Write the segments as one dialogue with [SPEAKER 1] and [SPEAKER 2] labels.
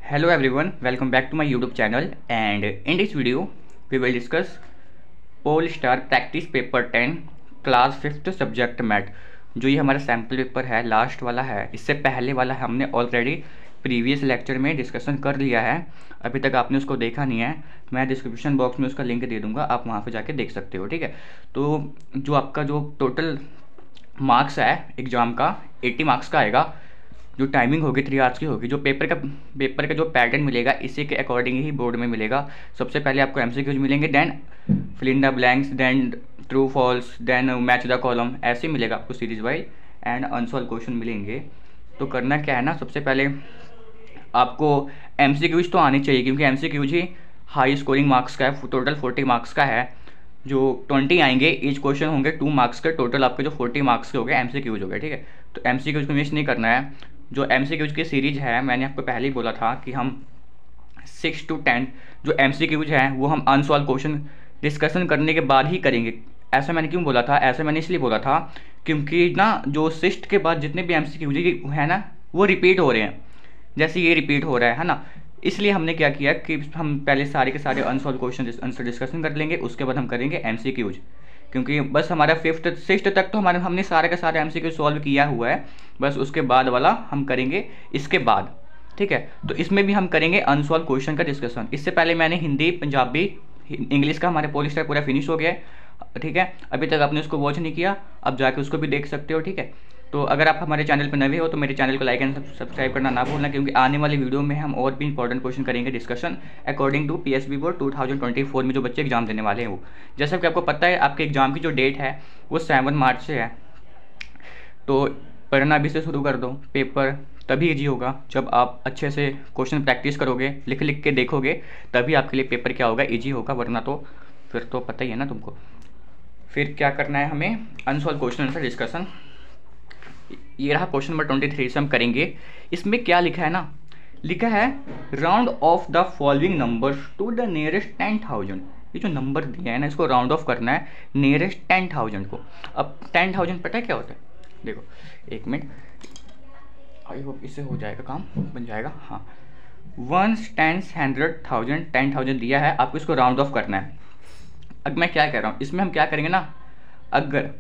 [SPEAKER 1] Hello everyone, welcome back to my YouTube channel, and in this video we will discuss Polestar Practice Paper 10 class 5th subject math. जो ये हमारा sample paper है, last वाला है। इससे पहले वाला हमने ऑलरेडी प्रीवियस लेक्चर में डिस्कशन कर लिया है। अभी तक आपने उसको देखा नहीं है, मैं डिस्क्रिप्शन बॉक्स में उसका लिंक दे दूंगा, आप वहाँ पे जाके देख सकते हो। ठीक है, तो जो आपका जो टोटल मार्क्स है एग्ज़ाम का 80 मार्क्स का आएगा। जो टाइमिंग होगी 3 आवर्स की होगी। जो पेपर का जो पैटर्न मिलेगा इसी के अकॉर्डिंग ही बोर्ड में मिलेगा। सबसे पहले आपको एमसीक्यूज मिलेंगे, then fill in the blanks, then true false, then match the column, ऐसे मिलेगा आपको series wise, and unsolved question मिलेंगे। तो करना क्या है ना, सबसे पहले आपको एमसीक्यूज तो आनी चाहिए, क्योंकि एमसीक्यूज ही हाई स्कोरिंग मार्क्स का है। टोटल 40 मार्क्स का है। जो 20 आएंगे, ईच क्वेश्चन होंगे 2 मार्क्स के। टोटल आपके जो 40 मार्क्स के हो गए एमसीक्यूज हो गए। ठीक है, तो एमसीक्यूज को मिस नहीं करना है। जो एमसीक्यूज की सीरीज है, मैंने आपको पहले ही बोला था कि हम 6 to 10 जो एमसीक्यूज हैं वो हम अनसॉल्व क्वेश्चन डिस्कशन करने के बाद ही करेंगे। ऐसा मैंने क्यों बोला था? ऐसा मैंने इसलिए बोला था क्योंकि ना जो 6 के बाद जितने भी एमसीक्यूज है ना, वो रिपीट हो रहे हैं। जैसे ये रिपीट हो रहा है ना, इसलिए हमने क्या किया कि हम पहले सारे के सारे अनसॉल्व क्वेश्चन आंसर डिस्कशन कर लेंगे, उसके बाद हम करेंगे एमसीक्यूज। क्योंकि बस हमारा 5th 6th तक तो हमने सारे का सारे एमसीक्यू सॉल्व किया हुआ है, बस उसके बाद वाला हम करेंगे इसके बाद। ठीक है, तो इसमें भी हम करेंगे अनसॉल्व क्वेश्चन का डिस्कशन। इससे पहले मैंने हिंदी, पंजाबी, इंग्लिश का हमारे पोलिस्टर पूरा फिनिश हो गया है। ठीक है, अभी तक आपने उसको वॉच नहीं किया, अब जाके उसको भी देख सकते हो। ठीक है, तो अगर आप हमारे चैनल पर नए हो तो मेरे चैनल को लाइक एंड सब्सक्राइब करना ना भूलना, क्योंकि आने वाली वीडियो में हम और भी इंपॉर्टेंट क्वेश्चन करेंगे discussion according to PSB board 2024 में जो बच्चे एग्जाम देने वाले हैं वो। जैसा कि आपको पता है, आपके एग्जाम की जो डेट है वो 7 मार्च से है। तो पढ़ना अभी से शुरू कर दो। पेपर तभी ईजी होगा जब आप अच्छे से क्वेश्चन प्रैक्टिस करोगे, लिख लिख के देखोगे, तभी आपके लिए पेपर क्या होगा, ईजी होगा। वरना तो फिर तो पता ही है ना तुमको। फिर क्या करना है हमें, अनसॉल्व क्वेश्चन आंसर डिस्कशन। ये रहा क्वेश्चन नंबर 23 से हम करेंगे। इसमें क्या लिखा है ना, लिखा है round off the following numbers to the nearest 10,000। ये जो नंबर दिया है ना, इसको राउंड ऑफ करना है नियरेस्ट 10,000 को। अब 10,000 पता है क्या होता है? देखो एक मिनट, आई होप इससे हो जाएगा, काम बन जाएगा। हाँ, 1 10 100,000 10,000 दिया है, आपको इसको राउंड ऑफ करना है। अब मैं क्या कह रहा हूँ, इसमें हम क्या करेंगे ना, अगर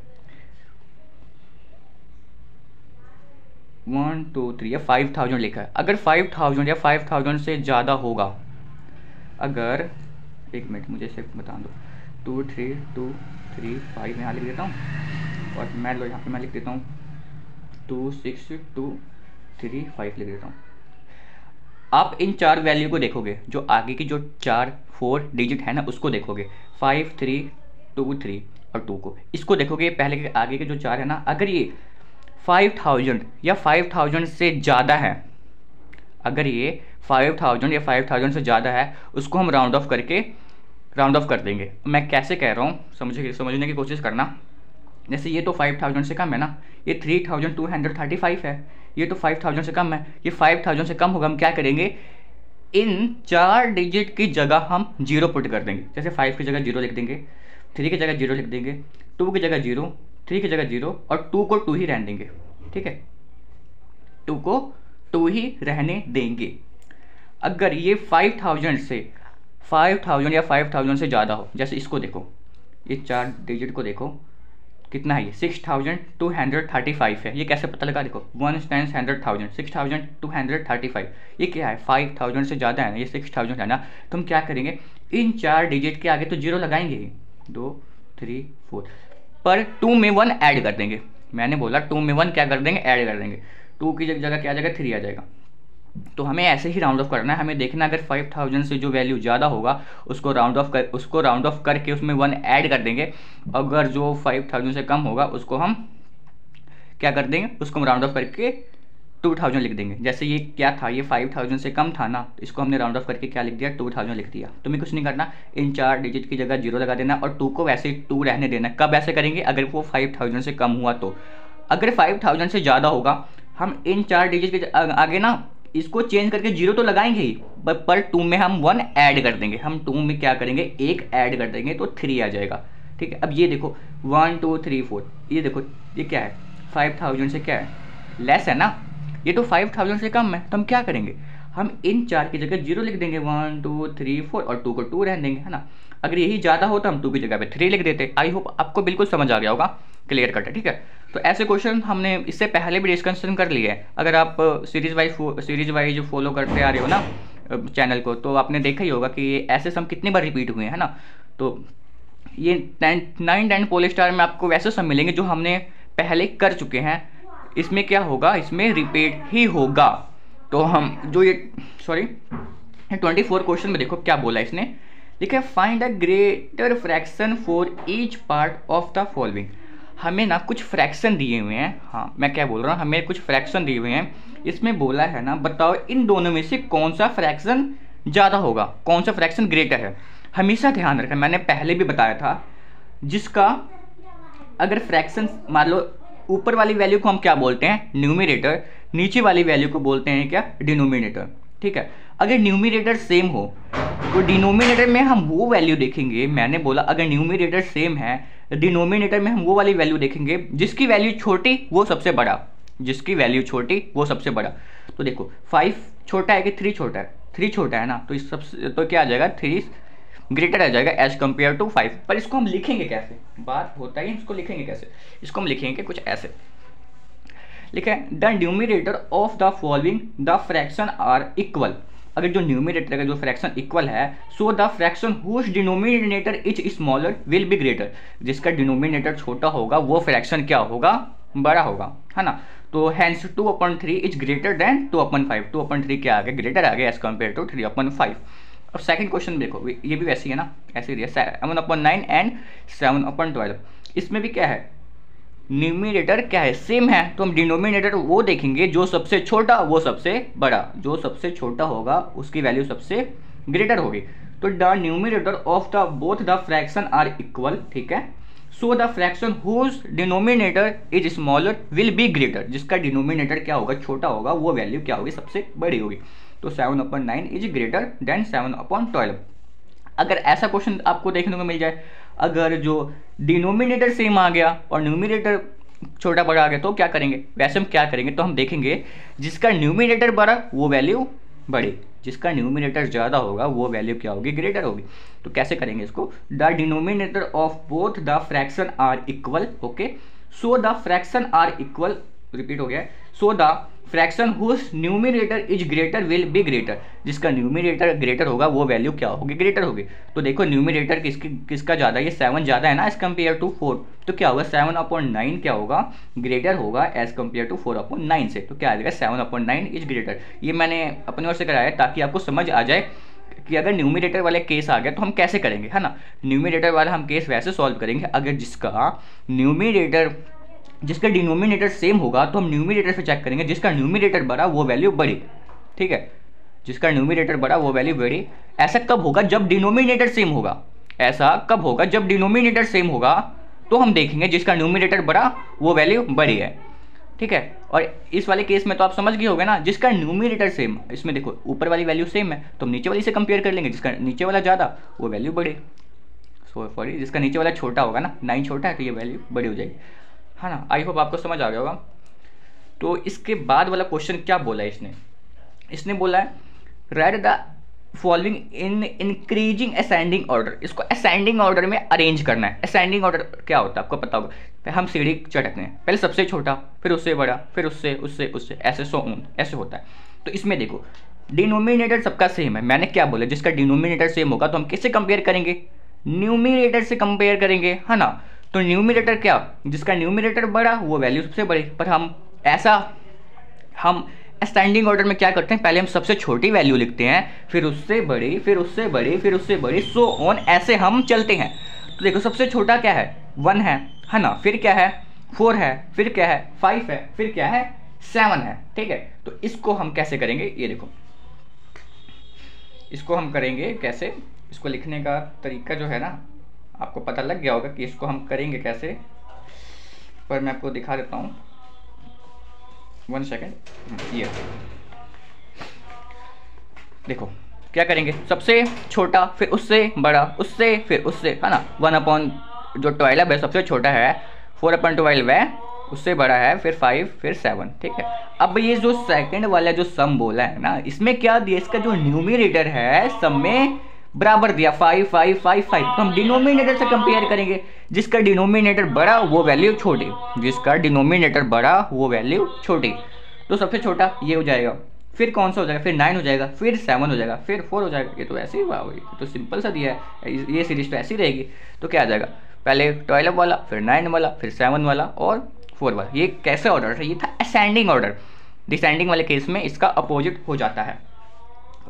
[SPEAKER 1] 1 2 3 या 5,000 लिखा है, अगर 5,000 या 5,000 से ज़्यादा होगा, अगर एक मिनट मुझे इसे बता दो, 2 3 2 3 5 यहाँ लिख देता हूँ, और मैं लो यहाँ पे मैं लिख देता हूँ 2 6 2 3 5 लिख देता हूँ। आप इन 4 वैल्यू को देखोगे, जो आगे की जो 4 डिजिट है ना उसको देखोगे, 5 3 2 3 और 2 को, इसको देखोगे। पहले के आगे के जो 4 है ना, अगर ये 5,000 या 5,000 से ज़्यादा है, अगर ये 5,000 या 5,000 से ज़्यादा है, उसको हम राउंड ऑफ कर देंगे। मैं कैसे कह रहा हूँ, समझने की कोशिश करना। जैसे ये तो 5,000 से कम है ना, ये 3,235 है, ये तो 5,000 से कम है, ये 5,000 से कम होगा। हम क्या करेंगे, इन 4 डिजिट की जगह हम 0 पुट कर देंगे। जैसे 5 की जगह 0 लिख देंगे, 3 की जगह 0 लिख देंगे, 2 की जगह 0, 3 की जगह 0, और 2 को 2 ही रहने देंगे। ठीक है, 2 को 2 ही रहने देंगे। अगर ये 5,000 या 5,000 से ज़्यादा हो, जैसे इसको देखो, ये 4 डिजिट को देखो, कितना है ये 6,235 है। ये कैसे पता लगा? देखो 1 10 100,000 6,235, ये क्या है, 5,000 से ज़्यादा है ना, ये 6,000 है ना। तो हम क्या करेंगे, इन 4 डिजिट के आगे तो 0 लगाएंगे ही, 2 3 4, पर 2 में 1 ऐड कर देंगे। मैंने बोला 2 में 1 क्या कर देंगे, ऐड कर देंगे। 2 की जगह क्या आ जाएगा, 3 आ जाएगा। तो हमें ऐसे ही राउंड ऑफ करना है। हमें देखना अगर 5,000 से जो वैल्यू ज़्यादा होगा उसको राउंड ऑफ करके उसमें 1 ऐड कर देंगे। अगर जो 5,000 से कम होगा उसको हम क्या कर देंगे, उसको हम राउंड ऑफ करके 2,000 लिख देंगे। जैसे ये क्या था, ये 5,000 से कम था ना, इसको हमने राउंड ऑफ करके क्या लिख दिया, 2,000 लिख दिया। तुम्हें कुछ नहीं करना, इन 4 डिजिट की जगह 0 लगा देना, और 2 को वैसे 2 रहने देना। कब ऐसे करेंगे, अगर वो 5,000 से कम हुआ तो। अगर 5,000 से ज़्यादा होगा, हम इन 4 डिजिट के आगे ना इसको चेंज करके 0 तो लगाएंगे ही, पर 2 में हम 1 ऐड कर देंगे। हम 2 में क्या करेंगे, 1 ऐड कर देंगे, तो 3 आ जाएगा। ठीक है, अब ये देखो 1 2 3 4, ये देखो ये क्या है, 5,000 से क्या है, लेस है ना, ये तो 5,000 से कम है। तो हम क्या करेंगे, हम इन 4 की जगह 0 लिख देंगे, 1 2 3 4 और 2 को 2 रहने देंगे, है ना। अगर यही ज़्यादा हो तो हम 2 की जगह पे 3 लिख देते। आई होप आपको बिल्कुल समझ आ गया होगा, क्लियर कट है, ठीक है। तो ऐसे क्वेश्चन हमने इससे पहले भी डिस्कशन कर लिए हैं। अगर आप सीरीज वाइज फॉलो करते आ रहे हो ना चैनल को, तो आपने देखा ही होगा कि ये ऐसे सम कितनी बार रिपीट हुए हैं ना। तो ये 9 10 पोलस्टार में आपको वैसे सम मिलेंगे जो हमने पहले कर चुके हैं। इसमें क्या होगा, इसमें रिपीट ही होगा। तो हम जो ये 24 क्वेश्चन में देखो क्या बोला इसने, देखिए find a greater fraction for each part of the following. हमें ना कुछ फ्रैक्शन दिए हुए हैं, हाँ मैं क्या बोल रहा हूँ, हमें कुछ फ्रैक्शन दिए हुए हैं। इसमें बोला है ना बताओ इन दोनों में से कौन सा फ्रैक्शन ज़्यादा होगा, कौन सा फ्रैक्शन ग्रेटर है। हमेशा ध्यान रखें, मैंने पहले भी बताया था, जिसका अगर फ्रैक्शन मान लो ऊपर वाली वैल्यू को हम क्या बोलते हैं, न्यूमरेटर, नीचे वाली वैल्यू को बोलते हैं क्या, डिनोमिनेटर, ठीक है। अगर न्यूमरेटर सेम हो तो डिनोमिनेटर में हम वो वैल्यू देखेंगे, मैंने बोला अगर न्यूमरेटर सेम है डिनोमिनेटर में हम वो वाली वैल्यू देखेंगे जिसकी वैल्यू छोटी वो सबसे बड़ा, जिसकी वैल्यू छोटी वो सबसे बड़ा। तो देखो 5 छोटा है कि 3 छोटा है, 3 छोटा है ना, तो इस सबसे तो क्या आ जाएगा, 3 ग्रेटर आ जाएगा एज कम्पेयर टू 5। पर इसको हम लिखेंगे कैसे, बात होता है इसको लिखेंगे कैसे, इसको हम लिखेंगे कुछ ऐसे, लिखे the numerator of the following the fraction are equal. अगर जो न्यूमरेटर का जो फ्रैक्शन इक्वल है, so the fraction whose denominator is smaller will be greater. जिसका डिनोमिनेटर छोटा होगा वो फ्रैक्शन क्या होगा, बड़ा होगा, है ना। तो हैंस 2/3 इज ग्रेटर देन 2/5। 2/3 क्या आ गया, ग्रेटर आ गया एज कम्पेयर टू 3/5। अब सेकंड क्वेश्चन देखो, ये भी वैसी है ना, ऐसे ही है 7/9 एंड 7/12। इसमें भी क्या है, न्यूमरेटर क्या है, सेम है, तो हम डिनोमिनेटर वो देखेंगे जो सबसे छोटा वो सबसे बड़ा, जो सबसे छोटा होगा उसकी वैल्यू सबसे ग्रेटर होगी। तो the numerator of the both the fraction are equal, ठीक है। So the fraction whose denominator is smaller will be greater. जिसका डिनोमिनेटर क्या होगा, छोटा होगा, वो वैल्यू क्या होगी, सबसे बड़ी होगी। तो 7/9 इज ग्रेटर देन 7/12। अगर ऐसा क्वेश्चन आपको देखने को मिल जाए, अगर जो डिनोमिनेटर सेम आ गया और न्यूमरेटर छोटा बड़ा आ गया, तो क्या करेंगे, वैसे हम क्या करेंगे, तो हम देखेंगे जिसका न्यूमरेटर बड़ा वो वैल्यू बड़ी, जिसका न्यूमरेटर ज़्यादा होगा वो वैल्यू क्या होगी, ग्रेटर होगी। तो कैसे करेंगे इसको, the denominator of both the fraction are equal, okay. So the fraction are equal, repeat हो गया, so the fraction whose numerator is greater will be greater. जिसका न्यूमरेटर ग्रेटर होगा वो वैल्यू क्या होगी, ग्रेटर होगी। तो देखो न्यूमरेटर किसका ज़्यादा है, ये 7 ज़्यादा है ना एज कम्पेयर टू 4, तो क्या होगा 7/9 क्या होगा, ग्रेटर होगा एज कम्पेयर टू 4/9 से। तो क्या आ जाएगा 7/9 इज ग्रेटर। ये मैंने अपनी ओर से कराया ताकि आपको समझ आ जाए कि अगर न्यूमरेटर वाले केस आ गया तो हम कैसे करेंगे, है ना। न्यूमरेटर वाला हम केस वैसे सॉल्व करेंगे, अगर जिसका डिनोमिनेटर सेम होगा तो हम न्यूमरेटर से चेक करेंगे, जिसका न्यूमरेटर बड़ा वो वैल्यू बड़ी, ठीक है, जिसका न्यूमरेटर बड़ा वो वैल्यू बड़ी। ऐसा कब होगा, जब डिनोमिनेटर सेम होगा। ऐसा कब होगा, जब डिनोमिनेटर सेम होगा, तो हम देखेंगे जिसका न्यूमरेटर बड़ा वो वैल्यू बड़ी है, ठीक है। और इस वाले केस में तो आप समझ गए होंगे ना, जिसका न्यूमरेटर सेम, इसमें देखो ऊपर वाली वैल्यू सेम है तो हम नीचे वाली से कंपेयर कर लेंगे, जिसका नीचे वाला ज़्यादा वो वैल्यू बड़ी, सॉरी जिसका नीचे वाला छोटा होगा ना, 9 छोटा है तो ये वैल्यू बड़ी हो जाएगी, है ना। आई होप आपको समझ आ गया होगा। तो इसके बाद वाला क्वेश्चन क्या बोला है इसने बोला है right the following in increasing ascending order. इसको असेंडिंग ऑर्डर में अरेंज करना है। असेंडिंग ऑर्डर क्या होता है आपको पता होगा, हम सीढ़ी चढ़ते हैं, पहले सबसे छोटा, फिर उससे बड़ा, फिर उससे ऐसे सो ऑन ऐसे होता है। तो इसमें देखो डिनोमिनेटर सबका सेम है, मैंने क्या बोला, जिसका डिनोमिनेटर सेम होगा तो हम किससे कंपेयर करेंगे, न्यूमरेटर से कंपेयर करेंगे, है ना। तो न्यूमरेटर क्या, जिसका न्यूमरेटर बड़ा वो वैल्यू सबसे बड़ी। पर हम असेंडिंग ऑर्डर में क्या करते हैं, पहले हम सबसे छोटी वैल्यू लिखते हैं, फिर उससे बड़ी, फिर उससे बड़ी, फिर उससे बड़ी, सो ऑन ऐसे हम चलते हैं। तो देखो सबसे छोटा क्या है, 1 है ना, फिर क्या है 4 है, फिर क्या है 5 है, फिर क्या है 7 है, ठीक है। तो इसको हम कैसे करेंगे, ये देखो इसको हम करेंगे कैसे, इसको लिखने का तरीका जो है ना आपको पता लग गया होगा कि इसको हम करेंगे कैसे, पर मैं आपको दिखा देता हूँ, 1 सेकेंड। ये देखो क्या करेंगे, सबसे छोटा, फिर उससे बड़ा, उससे फिर उससे, है ना। 1/12 है सबसे छोटा है, 4/12 है उससे बड़ा है, फिर 5 फिर 7, ठीक है। अब ये जो सेकंड वाला जो सम बोला है ना, इसमें क्या दिया, इसका जो न्यूमरेटर है सम में बराबर दिया 5 5 5 5, तो हम डिनोमिनेटर से कंपेयर करेंगे। जिसका डिनोमिनेटर बड़ा वो वैल्यू छोटी, जिसका डिनोमिनेटर बड़ा वो वैल्यू छोटी। तो सबसे छोटा ये हो जाएगा, फिर कौन सा हो जाएगा, फिर 9 हो जाएगा, फिर 7 हो जाएगा, फिर 4 हो जाएगा। ये तो ऐसे ही हुआ, तो सिंपल सा दिया है, ये सीरीज तो ऐसी रहेगी। तो क्या आ जाएगा, पहले 12 वाला, फिर 9 वाला, फिर 7 वाला और 4 वाला। ये कैसे ऑर्डर था, ये था असेंडिंग ऑर्डर। डिसेंडिंग वाले केस में इसका अपोजिट हो जाता है।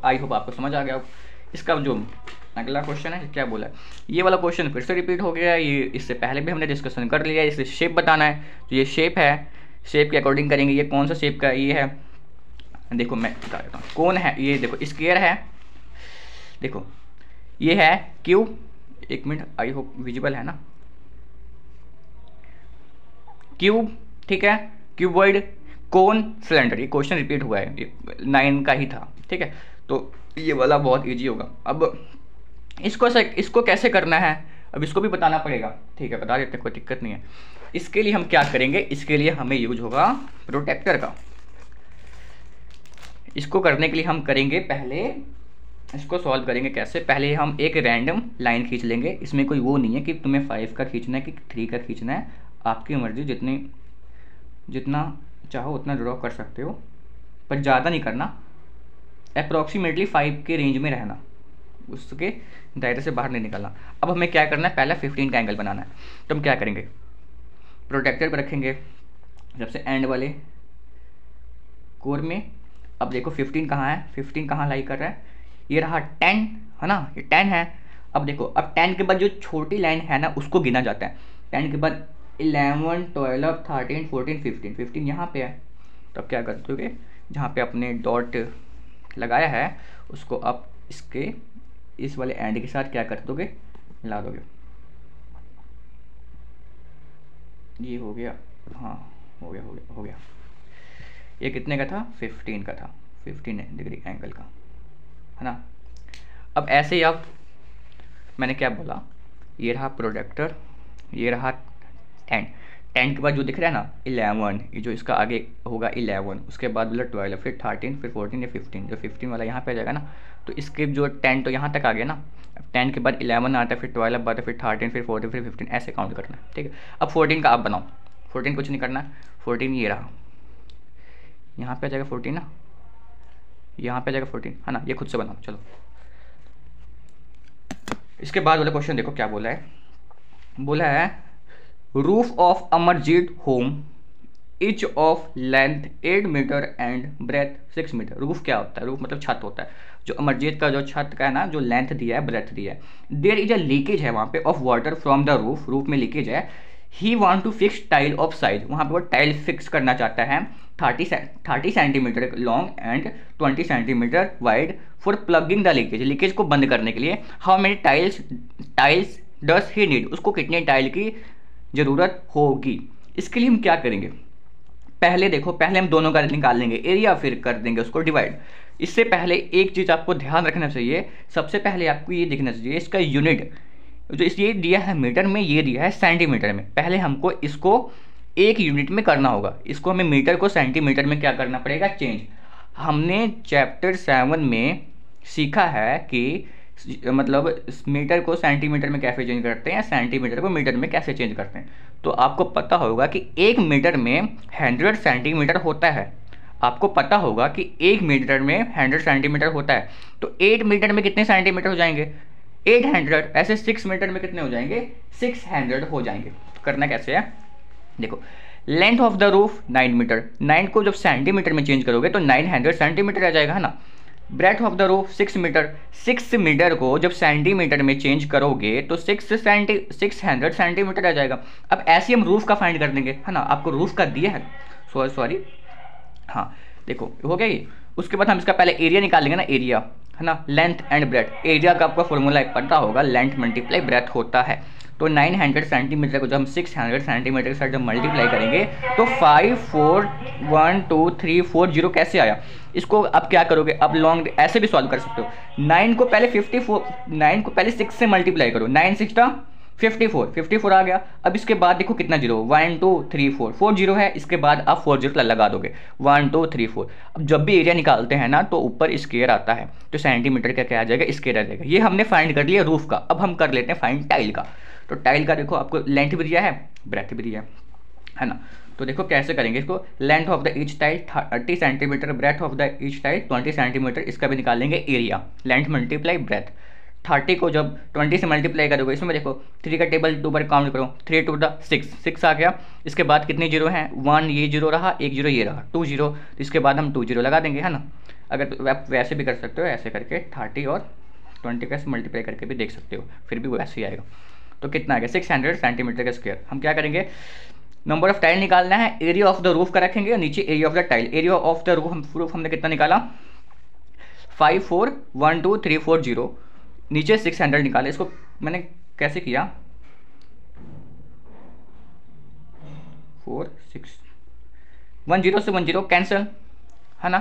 [SPEAKER 1] आई होप आपको समझ आ गया। इसका जो अगला क्वेश्चन है क्या बोला है, ये वाला क्वेश्चन फिर से रिपीट हो गया। ये इससे पहले भी हमने डिस्कशन कर लिया। इसे शेप बताना है, तो ये शेप है, शेप के अकॉर्डिंग करेंगे। ये कौन सा शेप का ये है, देखो मैं बता देता हूँ कौन है। ये देखो स्क्वायर है, देखो ये है क्यूब, एक मिनट, आई होप विजिबल है ना, क्यूब, ठीक है, क्यूबॉइड, कोन, सिलेंडर। ये क्वेश्चन रिपीट हुआ है, ये 9 का ही था, ठीक है। तो ये वाला बहुत इजी होगा। अब इसको कैसे करना है, अब इसको भी बताना पड़ेगा, ठीक है, बता देते हैं, कोई दिक्कत नहीं है। इसके लिए हम क्या करेंगे, इसके लिए हमें यूज होगा प्रोटेक्टर का। इसको करने के लिए हम करेंगे, पहले इसको सॉल्व करेंगे कैसे, पहले हम एक रैंडम लाइन खींच लेंगे। इसमें कोई वो नहीं है कि तुम्हें 5 का खींचना है कि 3 का खींचना है, आपकी मर्जी, जितना चाहो उतना ड्रॉ कर सकते हो, पर ज़्यादा नहीं करना, अप्रॉक्सीमेटली 5 के रेंज में रहना, उसके दायरे से बाहर नहीं निकलना। अब हमें क्या करना है, पहला 15 का एंगल बनाना है। तो हम क्या करेंगे, प्रोटेक्टर पर रखेंगे सबसे एंड वाले कोर में। अब देखो 15 कहाँ है, 15 कहाँ लाई कर रहा है, ये रहा 10 है ना, ये 10 है। अब देखो, अब 10 के बाद जो छोटी लाइन है ना उसको गिना जाता है। 10 के बाद 11 12 13 14 15, 15 यहाँ पे है। तो अब क्या कर दोगे, जहाँ पे अपने डॉट लगाया है उसको आप इसके इस वाले एंड के साथ क्या कर दोगे, मिला दोगे। ये हो गया, हाँ हो गया। ये कितने का था, 15 का था, 15 डिग्री एंगल का, है ना। अब ऐसे ही आप, मैंने क्या बोला, ये रहा प्रोजेक्टर, ये रहा 10 के बाद जो दिख रहा है ना 11, ये जो इसका आगे होगा 11, उसके बाद बोला 12, फिर 13, फिर 14 या 15, जो 15 वाला यहाँ पे आ जाएगा ना, तो इसके जो 10 तो यहाँ तक आ गया ना। अब 10 के बाद 11 आता है, फिर 12 आता है, फिर 13, फिर 14, फिर 15, ऐसे काउंट करना है, ठीक है। अब 14 का आप बनाओ, 14 कुछ नहीं करना है, 14 ये रहा, यहाँ पे आ जाएगा 14 ना, यहाँ पे आ जाएगा 14, है ना, ये खुद से बनाओ। चलो इसके बाद वाला क्वेश्चन देखो क्या बोला है, बोला है roof of a masjid home each of length 8 metre and breadth 6 metre. Roof क्या होता है, रूफ मतलब छत होता है। जो मस्जिद का जो छत का है ना, जो लेंथ दिया है, ब्रेथ दिया है, देयर इज अ लीकेज है वहाँ पे of water from the roof, roof में लीकेज है। He want to fix tile of size, वहाँ पे वो टाइल फिक्स करना चाहता है 30 centimetre long and 20 centimetre wide for plugging the leakage, leakage को बंद करने के लिए। How many tiles does he need, उसको कितने टाइल की ज़रूरत होगी। इसके लिए हम क्या करेंगे, पहले देखो, पहले हम दोनों का निकाल लेंगे एरिया, फिर कर देंगे उसको डिवाइड। इससे पहले एक चीज़ आपको ध्यान रखना चाहिए, सबसे पहले आपको ये देखना चाहिए इसका यूनिट, जो ये दिया है मीटर में, ये दिया है सेंटीमीटर में। पहले हमको इसको एक यूनिट में करना होगा, इसको हमें मीटर को सेंटीमीटर में क्या करना पड़ेगा, चेंज। हमने चैप्टर 7 में सीखा है कि मतलब मीटर को सेंटीमीटर में कैसे चेंज करते हैं, सेंटीमीटर को मीटर में कैसे चेंज करते हैं। तो आपको पता होगा कि 1 मीटर में 100 सेंटीमीटर होता है, आपको पता होगा कि 1 मीटर में 100 सेंटीमीटर होता है। तो 8 मीटर में कितने सेंटीमीटर हो जाएंगे, 800। ऐसे 6 मीटर में कितने हो जाएंगे, 600 हो जाएंगे। करना कैसे है, देखो, length of the roof 9 metre, 9 को जब सेंटीमीटर में चेंज करोगे तो 900 सेंटीमीटर आ जाएगा, है ना। Breadth of the roof 6 metre, 6 metre को जब सेंटीमीटर में चेंज करोगे तो 600 सेंटीमीटर आ जाएगा। अब ऐसे हम रूफ का फाइंड कर देंगे, है ना, आपको रूफ का दिया है, सॉरी हाँ देखो हो गया ये। उसके बाद हम इसका पहले एरिया निकाल लेंगे ना, एरिया, है ना, लेंथ एंड ब्रेथ। एरिया का आपका फॉर्मूला पता होगा, लेंथ मल्टीप्लाई ब्रेथ होता है। तो 900 सेंटीमीटर को जब हम 600 सेंटीमीटर के साथ जब मल्टीप्लाई करेंगे तो 5 4 1 2 3 4 0 कैसे आया। इसको अब क्या करोगे, अब लॉन्ग ऐसे भी सॉल्व कर सकते हो। 9 को पहले 6 से मल्टीप्लाई करो, 9 6 54 आ गया। अब इसके बाद देखो कितना जीरो, 1 2 3 4, 4 जीरो है, इसके बाद आप 4 जीरो लगा दोगे, 1 2 3 4। अब जब भी एरिया निकालते हैं ना तो ऊपर स्क्वायर आता है, तो सेंटीमीटर का क्या आ जाएगा, स्क्वायर आ जाएगा। ये हमने फाइंड कर लिया रूफ का। अब हम कर लेते हैं फाइंड टाइल का। तो टाइल का देखो आपको लेंथ भी दिया है, ब्रेथ भी दिया है ना। तो देखो कैसे करेंगे इसको, length of the each tile 30 centimetre, breadth of the each tile 20 centimetre. इसका भी निकालेंगे एरिया, लेंथ मल्टीप्लाई ब्रेथ। 30 को जब 20 से मल्टीप्लाई करोगे, इसमें देखो 3 का टेबल 2 बार काउंट करो, 3 टू द 6 आ गया। इसके बाद कितने जीरो हैं, 1 ये जीरो रहा, 1 जीरो ये रहा, 2 जीरो। तो इसके बाद हम 2 जीरो लगा देंगे, है ना। अगर आप वैसे भी कर सकते हो, ऐसे करके 30 और 20 का मल्टीप्लाई करके भी देख सकते हो, फिर भी वो वैसे ही आएगा। तो कितना आ गया, 600 सेंटीमीटर का स्क्वायर। हम क्या करेंगे, नंबर ऑफ टाइल निकालना है, एरिया ऑफ द रूफ का रखेंगे और नीचे area of the tile. Area of the roof हमने कितना निकाला, 5 4 1 2 3 4 0, नीचे 600 निकाले। इसको मैंने कैसे किया, 4 6 1 0 से 1 0 कैंसिल, है ना।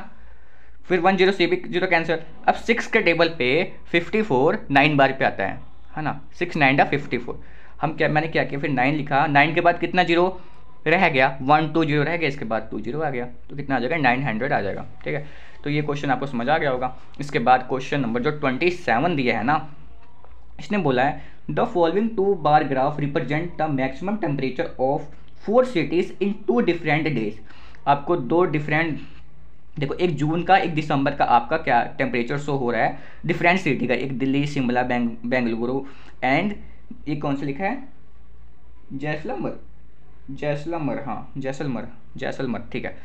[SPEAKER 1] फिर 1 0 से भी 0 कैंसिल। अब 6 के टेबल पे 54 9 बार पे आता है ना, 6 9 दा 54। हम क्या, मैंने क्या किया, फिर 9 लिखा, 9 के बाद कितना जीरो रह गया, 1 2 जीरो रह गया, इसके बाद 2 जीरो आ गया। तो कितना आ जाएगा, 900 आ जाएगा। ठीक है, तो ये क्वेश्चन आपको समझ आ गया होगा। इसके बाद क्वेश्चन नंबर जो 27 दिया है ना, इसने बोला है the following 2 bar graph represent the maximum temperature of 4 cities in 2 different days. आपको 2 डिफरेंट, देखो एक जून का एक दिसंबर का आपका क्या टेम्परेचर शो हो रहा है डिफरेंट सिटी का, एक दिल्ली, शिमला, बेंगलुरु एंड ये कौन सा लिखा है, जैसलमर, हाँ जैसलमर, ठीक है,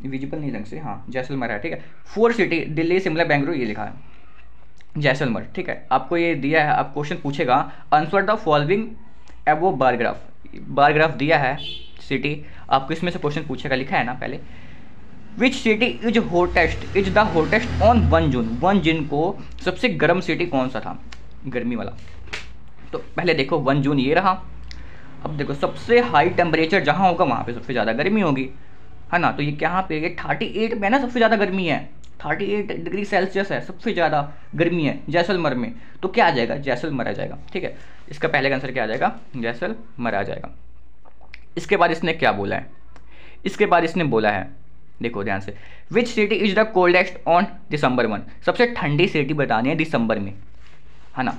[SPEAKER 1] विजिबल नहीं ढंग से, हाँ जैसलमर है, ठीक है। 4 सिटी, दिल्ली, शिमला, बेंगलुरु, ये लिखा है जैसलमर, ठीक है। आपको ये दिया है, आप क्वेश्चन पूछेगा आंसर द फॉलोइंग एबो बार ग्राफ दिया है सिटी, आपको इसमें से क्वेश्चन पूछेगा, लिखा है ना पहले, which city is the hottest on 1 जून। 1 जून को सबसे गर्म सिटी कौन सा था, गर्मी वाला। तो पहले देखो 1 जून ये रहा। अब देखो सबसे हाई टेम्परेचर जहाँ होगा वहाँ पे सबसे ज़्यादा गर्मी होगी, है ना। तो ये कहाँ पे, ये 38 में ना सबसे ज़्यादा गर्मी है, 38 डिग्री सेल्सियस है, सबसे ज़्यादा गर्मी है जैसलमर में। तो क्या आ जाएगा, जैसलमर आ जाएगा, ठीक है। इसका पहले का आंसर क्या आ जाएगा, जैसलमर आ जाएगा। इसके बाद इसने क्या बोला है, इसके बाद इसने बोला है, देखो ध्यान से, which city is the coldest on December 1। सबसे ठंडी सिटी बतानी है दिसंबर में, है ना,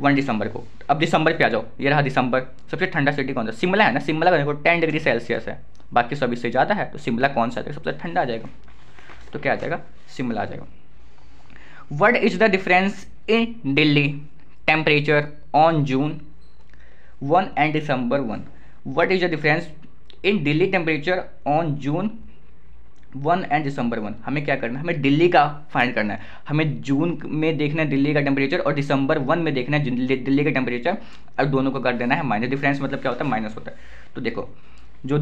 [SPEAKER 1] 1 दिसंबर को। अब दिसंबर पे आ जाओ, ये रहा दिसंबर, सबसे ठंडा सिटी कौन सा, शिमला है ना। शिमला का देखो 10 डिग्री सेल्सियस है, बाकी सब इससे ज़्यादा है, तो शिमला कौन सा है, सबसे ठंडा आ जाएगा। तो क्या आ जाएगा, शिमला आ जाएगा। What is the difference in Delhi temperature on June 1 and December 1। What is the difference in Delhi temperature on June 1 and December 1। हमें क्या करना है, हमें दिल्ली का फाइंड करना है। हमें जून में देखना है दिल्ली का टेम्परेचर और दिसंबर 1 में देखना है दिल्ली का टेम्परेचर, और दोनों को कर देना है माइनस। डिफरेंस मतलब क्या होता है, माइनस होता है। तो देखो जो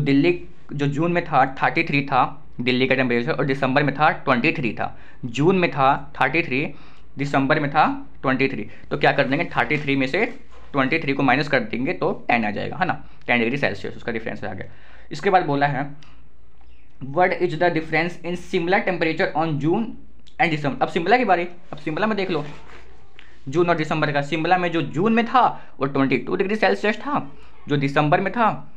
[SPEAKER 1] जून में था 33 था दिल्ली का टेम्परेचर, और दिसंबर में था 23 था। जून में था 33, दिसंबर में था 23। तो क्या कर देंगे, 33 में से 23 को माइनस कर देंगे तो 10 आ जाएगा, है ना, 10 डिग्री सेल्सियस उसका डिफरेंस आ गया। इसके बाद बोला है what is the difference in Shimla temperature on June and December. अब शिमला की बारी, अब शिमला में देख लो जून और दिसंबर का। शिमला में जो जून में था वो 22 डिग्री सेल्सियस था, जो दिसंबर में था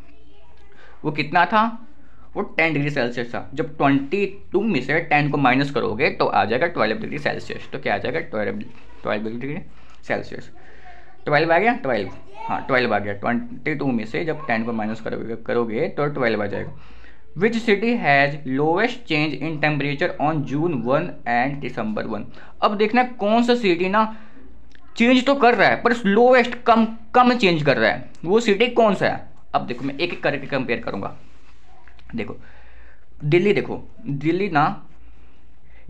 [SPEAKER 1] वो कितना था, वो 10 डिग्री सेल्सियस था। जब 22 में से 10 को माइनस करोगे तो आ जाएगा 12 डिग्री सेल्सियस। तो क्या आ जाएगा, 12 डिग्री सेल्सियस। 12 आ गया, 12, हाँ 12 आ गया। 22 में से जब 10 को माइनस करोगे तो 12 आ जाएगा। Which city has lowest change in temperature on June 1 and December 1। अब देखना कौन सा सिटी ना चेंज तो कर रहा है पर लोवेस्ट कम चेंज कर रहा है, वो सिटी कौन सा है। अब देखो मैं एक एक करके कंपेयर करूंगा। देखो दिल्ली, देखो दिल्ली ना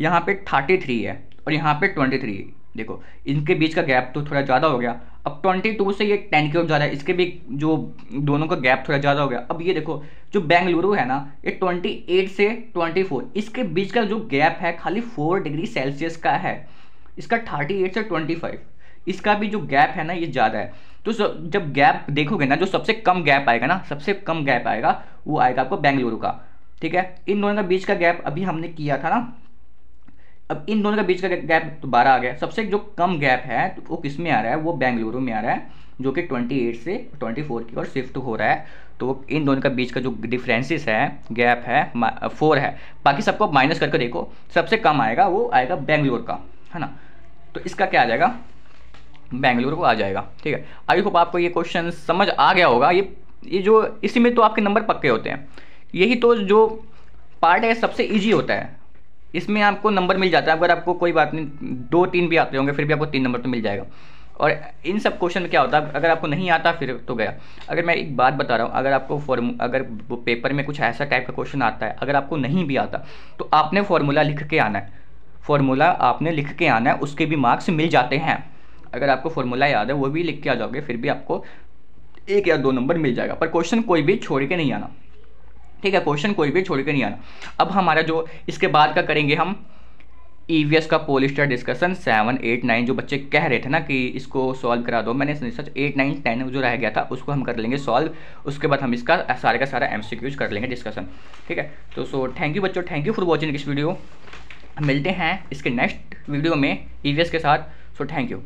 [SPEAKER 1] यहाँ पे 33 है और यहाँ पे 23। देखो इनके बीच का गैप तो थोड़ा ज़्यादा हो गया। अब 22 से ये 10 की ओर ज़्यादा है, इसके भी जो दोनों का गैप थोड़ा ज़्यादा हो गया। अब ये देखो जो बेंगलुरु है ना, ये 28 से 24, इसके बीच का जो गैप है खाली 4 डिग्री सेल्सियस का है। इसका 38 से 25, इसका भी जो गैप है ना ये ज़्यादा है। तो जब गैप देखोगे ना, जो सबसे कम गैप आएगा ना, सबसे कम गैप आएगा वो आएगा आपको बेंगलुरु का, ठीक है। इन दोनों का बीच का गैप अभी हमने किया था ना अब इन दोनों के बीच का गैप तो 12 आ गया। सबसे जो कम गैप है तो वो किस में आ रहा है, वो बेंगलुरु में आ रहा है, जो कि 28 से 24 की ओर शिफ्ट हो रहा है। तो इन दोनों का बीच का जो डिफरेंसेस है, गैप है 4 है। बाकी सबको माइनस करके देखो, सबसे कम आएगा वो आएगा बेंगलुरु का, है ना। तो इसका क्या आ जाएगा, बेंगलुरु को आ जाएगा। ठीक है, आई होप आपको ये क्वेश्चन समझ आ गया होगा। ये जो इसी में तो आपके नंबर पक्के होते हैं। यही तो जो पार्ट है सबसे ईजी होता है, इसमें आपको नंबर मिल जाता है। अगर आपको कोई बात नहीं 2-3 भी आते होंगे फिर भी आपको 3 नंबर तो मिल जाएगा। और इन सब क्वेश्चन में क्या होता है, अगर आपको नहीं आता फिर तो गया। अगर मैं एक बात बता रहा हूँ, अगर आपको अगर पेपर में कुछ ऐसा टाइप का क्वेश्चन आता है, अगर आपको नहीं भी आता तो आपने फॉर्मूला लिख के आना है, फॉर्मूला आपने लिख के आना है, उसके भी मार्क्स मिल जाते हैं। अगर आपको फॉर्मूला याद है वो भी लिख के आ जाओगे फिर भी आपको 1 या 2 नंबर मिल जाएगा। पर क्वेश्चन कोई भी छोड़ के नहीं आना, ठीक है, क्वेश्चन कोई भी छोड़ के नहीं आना। अब हमारा जो इसके बाद का करेंगे हम ईवीएस का पोलिस्टर डिस्कशन 7, 8, 9। जो बच्चे कह रहे थे ना कि इसको सॉल्व करा दो, मैंने सच 8, 9, 10 जो रह गया था उसको हम कर लेंगे सॉल्व। उसके बाद हम इसका सारे का सारा एमसीक्यूज कर लेंगे डिस्कशन। ठीक है, तो सो थैंक यू बच्चों, thank you for watching this video. मिलते हैं इसके नेक्स्ट वीडियो में ईवीएस के साथ। So thank you.